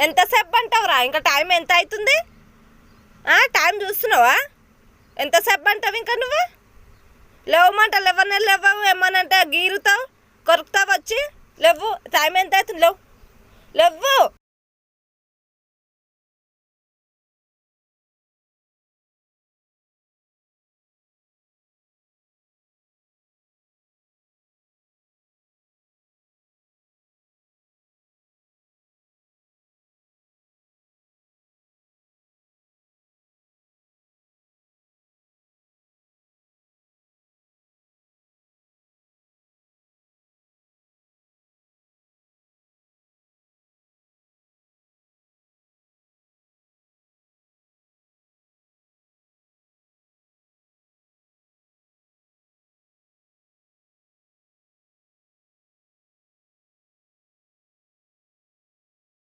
ఎంతసేపు అంటావురా? ఇంకా టైం ఎంత అవుతుంది? టైం చూస్తున్నావా? ఎంతసేపు అంటావు ఇంకా నువ్వు? లేవమంట లేవనే లేవు, ఏమనంటే గీరుతావు, కొరుకుతావు వచ్చి. లేవు, టైం ఎంత అవుతుంది? లేవు లేవు.